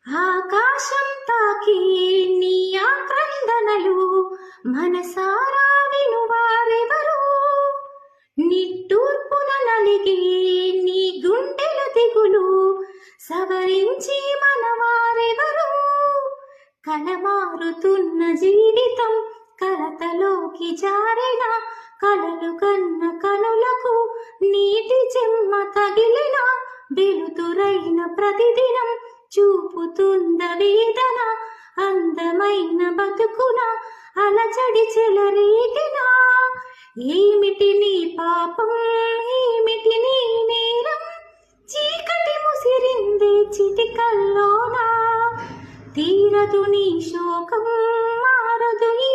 ఆకాశం తాకి నీ ఆక్రందనలు మనసారా వినువారెవరు? నిట్టూర్పున నలిగి నీ గుండెల దిగులు సవరించి మనవారెవరు? కలమారుతున్న జీవితం కలతలోకి జారిన కలలు కన్న కనులకు నీటి చెమ్మ తగిలిన వెలుతురైన ప్రతిదినం చూపుతుంద వేదన అందమైన బతుకున అలచడి చెలరేగిన ఏమిటి నీ పాపం ఏమిటి నీ నేరం చీకటి ముసిరిందే చిటికల్లోనా తీరదు నీ శోకం మారదు ఈ